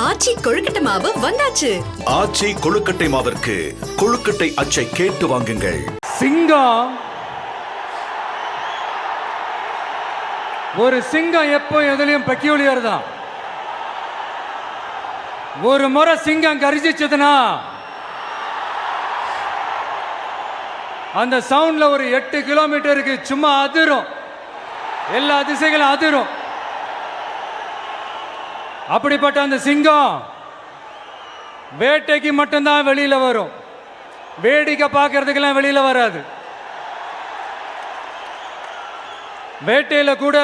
ஆச்சி கொழுக்கட்டை மாவு வந்தாச்சு. ஆச்சி கொழுக்கட்டை மாவிற்கு கொழுக்கட்டை அச்சை கேட்டு வாங்குங்கள். சிங்கம் ஒரு சிங்கம் எப்போ எதுலயும் பெக்யூலியர் தான். ஒரு முறை சிங்கம் கரிச்சிச்சதுன்னா அந்த சவுண்ட்ல ஒரு 8 கிலோமீட்டருக்கு சும்மா அதிரும், எல்லா திசைகளும் அதிரும். அப்படிப்பட்ட அந்த சிங்கம் வேட்டைக்கு மட்டும்தான் வெளியில வரும், வேடிக்கை பார்க்கறதுக்கெல்லாம் வெளியில வராது. வேட்டையில கூட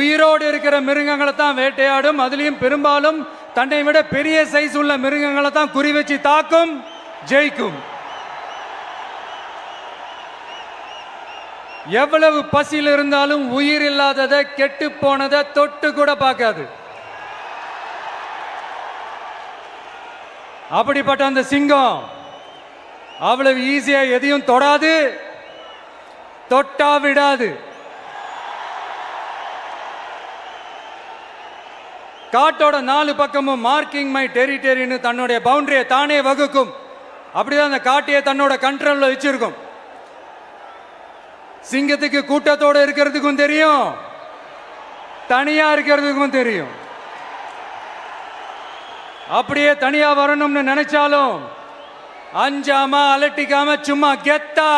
உயிரோடு இருக்கிற மிருகங்களை தான் வேட்டையாடும். அதுலயும் பெரும்பாலும் தன்னை விட பெரிய சைஸ் உள்ள மிருகங்களை தான் குறி வச்சு தாக்கும், ஜெயிக்கும். எவ்வளவு பசியில் இருந்தாலும் உயிர் இல்லாததை, கெட்டு போனதை தொட்டு கூட பார்க்காது. அப்படிப்பட்ட அந்த சிங்கம் அவ்வளவு ஈஸியா எதையும் தொடாது, தொட்டா விடாது. காட்டோட 4 பக்கமும் மார்க்கிங் மை டெரிட்டரின்னு தன்னுடைய பவுண்டரியை தானே வகுக்கும். அப்படிதான் அந்த காட்டையை தன்னோட கண்ட்ரோல்ல வச்சிருக்கும். சிங்கத்துக்கு கூட்டத்தோட இருக்கிறதுக்கும் தெரியும், தனியா இருக்கிறதுக்கும் தெரியும். அப்படியே தனியா வரணும்னு நினைச்சாலும் அஞ்சாம அலட்டிக்காம சும்மா கெத்தா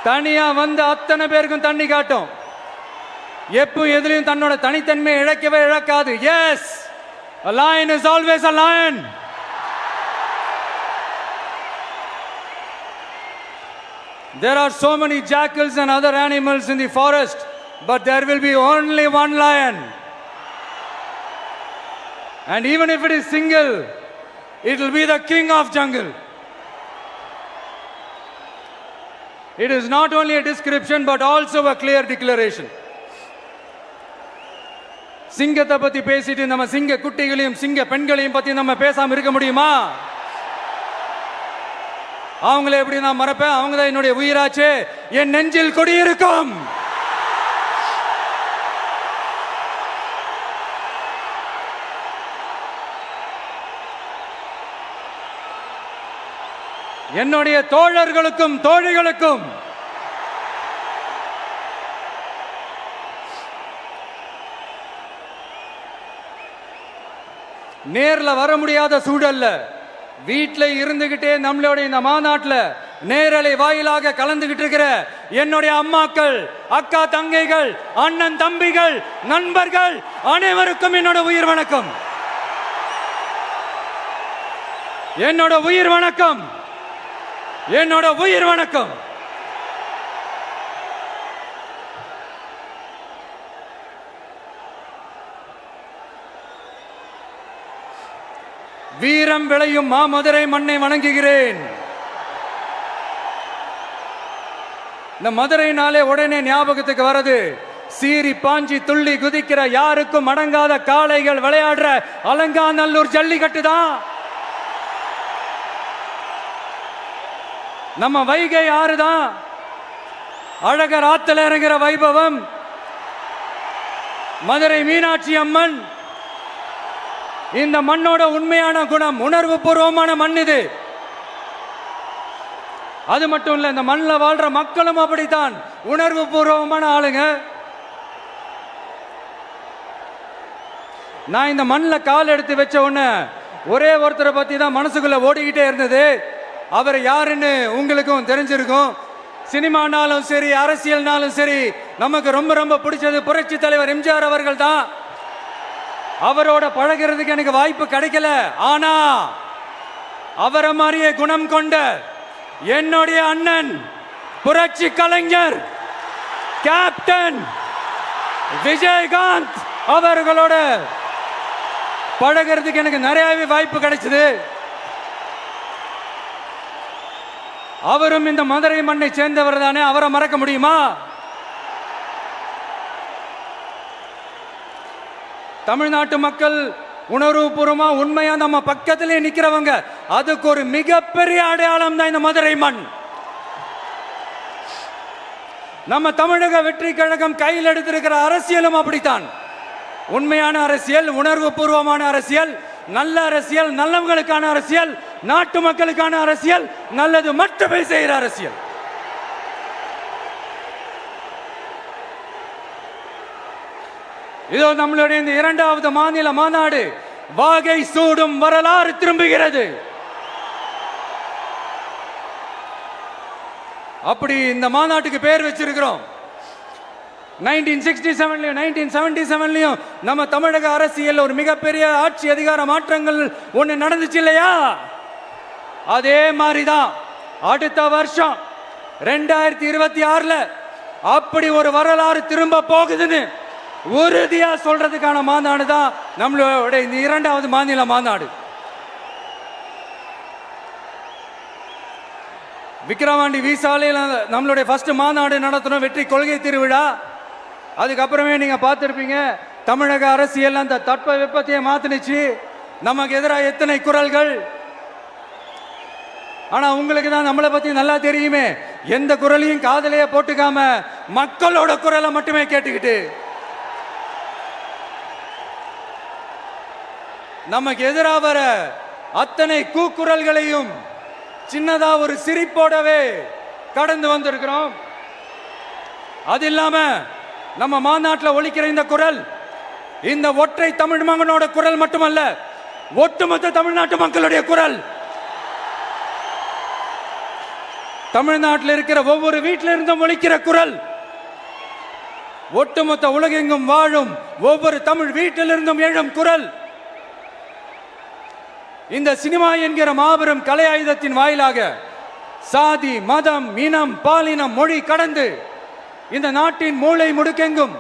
தனியா வந்து அத்தனை பேருக்கும் தண்ணி காட்டும். எப்போ எதிலையும் தன்னோட தனித்தன்மையை இழக்கவே இழக்காது. Yes, a lion is always a lion. There are so many jackals and other animals in the forest, but there will be only one lion. And even if it is single, it will be the king of jungle. It is not only a description but also a clear declaration. சிங்கத்தை பத்தி பேசிட்டு நம்ம சிங்க குட்டிகளையும் சிங்க பெண்களையும் பத்தி நம்ம பேசாம இருக்க முடியுமா? அவங்கள எப்படி நான் மறப்பேன்? அவங்க தான் என்னுடைய உயிராச்சே, என் நெஞ்சில் குடியிருக்கும். என்னுடைய தோழர்களுக்கும் தோழிகளுக்கும் நேர்ல வர முடியாத சூழல்ல வீட்டில் இருந்துகிட்டே நம்மளோட இந்த மாநாட்டில் நேரலை வாயிலாக கலந்துகிட்டு இருக்கிற என்னுடைய அம்மாக்கள், அக்கா தங்கைகள், அண்ணன் தம்பிகள், நண்பர்கள் அனைவருக்கும் என்னோட உயிர் வணக்கம். என்னோட உயிர் வணக்கம், என்னோட உயிர் வணக்கம். வீரம் விளையும் மாமதுரை மண்ணை வணங்குகிறேன். இந்த மதுரைனாலே உடனே ஞாபகத்துக்கு வரது சீறி பாஞ்சி துள்ளி குதிக்கிற யாருக்கும் அடங்காத காளைகள் விளையாடுற அலங்காநல்லூர் ஜல்லிக்கட்டு தான். நம்ம வைகை ஆறுதான் அழகர் ஆத்துல இறங்குற வைபவம். மதுரை மீனாட்சி அம்மன் இந்த மண்ணோட உண்மையான குணம், உணர்வு பூர்வமான மண் இது. அது மட்டும் இல்ல, இந்த மண்ணில் வாழ்ற மக்களும் அப்படித்தான் உணர்வு பூர்வமான ஆளுங்க. நான் இந்த மண்ணில் கால் எடுத்து வச்ச உடனே ஒரே ஒருத்தரை பத்தி தான் மனசுக்குள்ள ஓடிக்கிட்டே இருந்தது. அவர் யாருன்னு உங்களுக்கும் தெரிஞ்சிருக்கும். சினிமானாலும் சரி, அரசியல்னாலும் சரி, நமக்கு ரொம்ப ரொம்ப பிடிச்சது புரட்சி தலைவர் எம்ஜிஆர் அவர்கள் தான். அவரோட பழகிறதுக்கு எனக்கு வாய்ப்பு கிடைக்கல. ஆனா அவரை மாதிரியே குணம் கொண்ட என்னுடைய அண்ணன் புரட்சி கலைஞர் கேப்டன் விஜயகாந்த் அவர்களோட பழகிறதுக்கு எனக்கு நிறையவே வாய்ப்பு கிடைச்சது. அவரும் இந்த மதுரை மண்ணை சேர்ந்தவர் தானே, அவரை மறக்க முடியுமா? தமிழ்நாட்டு மக்கள் உணர்வுபூர்வமா உண்மையா நம்ம பக்கத்திலே நிக்கிறவங்க, அதுக்கு ஒரு மிகப்பெரிய அடையாளம் தான் இந்த மதுரை மண். நம்ம தமிழக வெற்றி கழகம் கையில் எடுத்திருக்கிற அரசியலும் அப்படித்தான். உண்மையான அரசியல், உணர்வு பூர்வமான அரசியல், நல்ல அரசியல், நல்லவங்களுக்கான அரசியல், நாட்டு மக்களுக்கான அரசியல், நல்லது மட்டுமே செய்கிற அரசியல். இதோ நம்மளுடைய இந்த 2வது மாநில மாநாடு வாகை சூடும் வரலாறு திரும்புகிறது. அப்படி இந்த மாநாட்டுக்கு பேர் வச்சிருக்கிறோம். 1967லயும் 1977லயும் நம்ம தமிழக அரசியல் ஒரு மிகப்பெரிய ஆட்சி அதிகார மாற்றங்கள் ஒண்ணு நடந்துச்சு இல்லையா? அதே மாதிரிதான் அடுத்த வருஷம் 2026ல அப்படி ஒரு வரலாறு திரும்ப போகுதுன்னு உறுதியா சொல்றதுக்கான மாநாடு தான் நம்மளோட இந்த 2வது மாநில மாநாடு. விக்கிரவாண்டி விசாலையில் நம்மளுடைய ஃபர்ஸ்ட் மாநாடு நடத்தணும், வெற்றி கொள்கை திருவிழா. அதுக்கப்புறமே நீங்க பார்த்துருப்பீங்க, தமிழக அரசியல் அந்த தட்ப வெப்பத்தையே மாத்தினுச்சு. நமக்கு எதிராக எத்தனை குரல்கள். ஆனா உங்களுக்கு தான் நம்மளை பத்தி நல்லா தெரியுமே, எந்த குரலையும் காதலையே போட்டுக்காம மக்களோட குரலை மட்டுமே கேட்டுக்கிட்டு நமக்கு எதிராக வர அத்தனை கூக்குரல்களையும் சின்னதா ஒரு சிரிப்போடவே கடந்து வந்திருக்கிறோம். அது இல்லாம நம்ம மாநாட்டில் ஒலிக்கிற இந்த குரல் இந்த ஒற்றை தமிழ் மகனோட குரல் மட்டுமல்ல, ஒட்டுமொத்த தமிழ்நாட்டு மக்களுடைய குரல். தமிழ்நாட்டில் இருக்கிற ஒவ்வொரு வீட்டில இருந்தும் ஒலிக்கிற குரல், ஒட்டுமொத்த உலகெங்கும் வாழும் ஒவ்வொரு தமிழ் வீட்டிலிருந்தும் எழும் குரல். இந்த சினிமா என்கிற மாபெரும் கலை ஆயுதத்தின் வாயிலாக சாதி, மதம், இனம், பாலினம், மொழி கடந்து இந்த நாட்டின் மூளை முடுக்கெங்கும்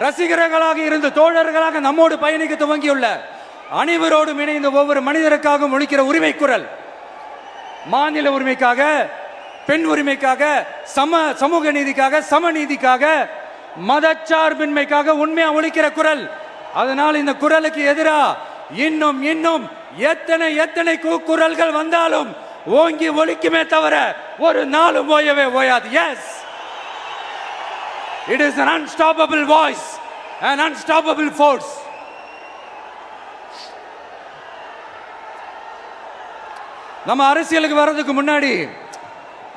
ரசிகர்களாக இருந்து தோழர்களாக நம்மோடு பயணிக்க துவங்கியுள்ள அனைவரோடும் இணைந்த ஒவ்வொரு மனிதருக்காகவும் ஒலிக்கிற உரிமை குரல். மாநில உரிமைக்காக, பெண் உரிமைக்காக, சமூக நீதிக்காக, சமநீதிக்காக, மதச்சார்பின்மைக்காக உண்மையா ஒலிக்கிற குரல். அதனால் இந்த குரலுக்கு எதிராக இன்னும் இன்னும் எத்தனை எத்தனை குரல்கள் வந்தாலும் ஓங்கி ஒலிக்குமே தவிர ஒரு நாளும் ஓயவே ஓயாது. Yes, it is an unstoppable voice, an unstoppable force. நம்ம அரசியலுக்கு வர்றதுக்கு முன்னாடி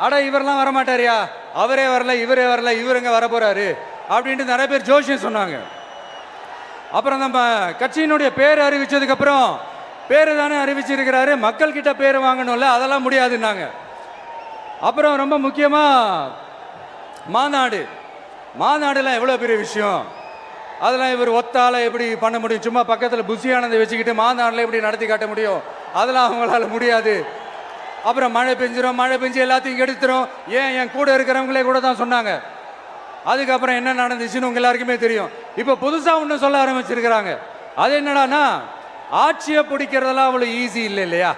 அட இவரெல்லாம் வரமாட்டாரியா, அவரே வரல, இவரே வரல, இவருங்க வர போறாரு அப்படின்ட்டு நிறைய பேர் ஜோஷியம் சொன்னாங்க. அப்புறம் நம்ம கட்சியினுடைய பேர் அறிவிச்சதுக்கு அப்புறம் பேரு தானே அறிவிச்சிருக்கிறாரு, மக்கள் கிட்ட பேர் வாங்கணும்ல, அதெல்லாம் முடியாதுன்னாங்க. அப்புறம் ரொம்ப முக்கியமா மாநாடுலாம் எவ்வளோ பெரிய விஷயம், அதெல்லாம் இவர் ஒத்தால எப்படி பண்ண முடியும், சும்மா பக்கத்தில் புஷியானதை வச்சுக்கிட்டு மாநாட்டில் எப்படி நடத்தி காட்ட முடியும், அதெல்லாம் அவங்களால முடியாது. அப்புறம் மழை பெஞ்சு எல்லாத்தையும் எடுத்துரும். ஏன் என் கூட இருக்கிறவங்களே கூட தான் சொன்னாங்க. அதுக்கப்புறம் என்ன நடந்துச்சுன்னு உங்க எல்லாருக்குமே தெரியும். இப்போ புதுசாக ஒன்று சொல்ல ஆரம்பிச்சிருக்கிறாங்க. அது என்னடானா, ஆட்சியை பிடிக்கிறதெல்லாம் அவ்வளோ ஈஸி இல்லை இல்லையா.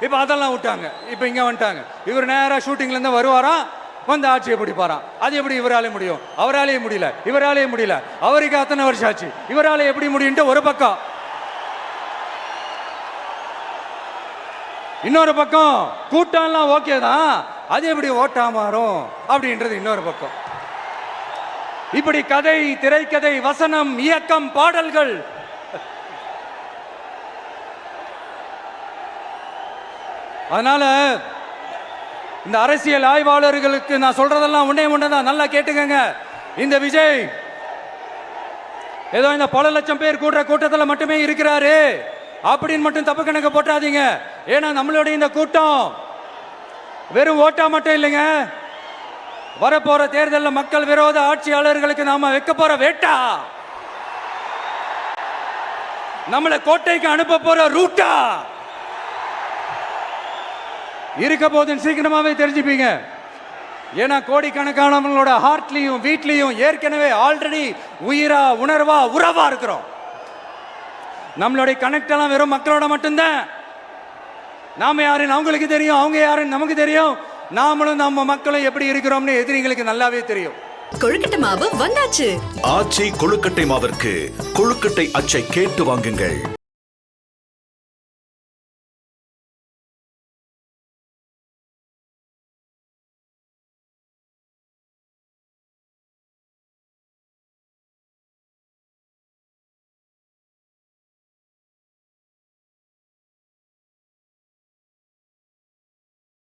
இப்போ அதெல்லாம் விட்டாங்க, இப்போ இங்கே வந்துட்டாங்க. இவர் நேராக ஷூட்டிங்லேருந்து வருவாராம், வந்து ஆட்சியை பிடிப்பாராம். அது எப்படி இவராலே முடியும், அவராலேயே முடியல, இவராலேயே முடியல, அவருக்கு அத்தனை வருஷம் ஆச்சு, இவராலே எப்படி முடியும்ட்டு ஒரு பக்கம். இன்னொரு பக்கம் கூட்டம்லாம் ஓகே தான், அது எப்படி ஓட்டா மாறும் அப்படின்றது இன்னொரு பக்கம். இப்படி கதை, திரைக்கதை, வசனம், இயக்கம், பாடல்கள், அதனால இந்த அரசியல் ஆய்வாளர்களுக்கு நான் சொல்றதெல்லாம் ஒன்னேதான், நல்லா கேட்டுக்கங்க. இந்த விஜய் ஏதோ இந்த பல லட்சம் பேர் கூடுற கூட்டத்தில் மட்டுமே இருக்கிறாரு அப்படின்னு மட்டும் தப்பு கணக்கு போட்டாதீங்க. ஏன்னா நம்மளுடைய இந்த கூட்டம் வெறும் ஓட்டா மட்டும் இல்லைங்க, வரப்போற தேர்தலில் மக்கள் விரோத ஆட்சியாளர்களுக்கு நாம வைக்க போற வேட்டா, நம்மளை கோட்டைக்கு அனுப்ப போற ரூட்டா இருக்க போதுன்னு சீக்கிரமாவே தெரிஞ்சுப்பீங்க. ஏன்னா கோடிக்கணக்கானவங்களோட ஹார்ட்லயும் வீட்லயும் ஏற்கனவே ஆல்ரெடி உயிரா, உணர்வா, உறவா இருக்கிறோம். நம்மளுடைய கனெக்ட் எல்லாம் வெறும் மக்களோட மட்டும்தான். நாம யாருன்னு அவங்களுக்கு தெரியும், அவங்க யாருன்னு நமக்கு தெரியும். நாமளும் நம்ம மக்களும் எப்படி இருக்கிறோம்னு எதிரிங்களுக்கு நல்லாவே தெரியும். கொழுக்கட்டை மாவு வந்தாச்சு. ஆச்சி கொழுக்கட்டை மாவிற்கு கொழுக்கட்டை அச்சை கேட்டு வாங்குங்கள்.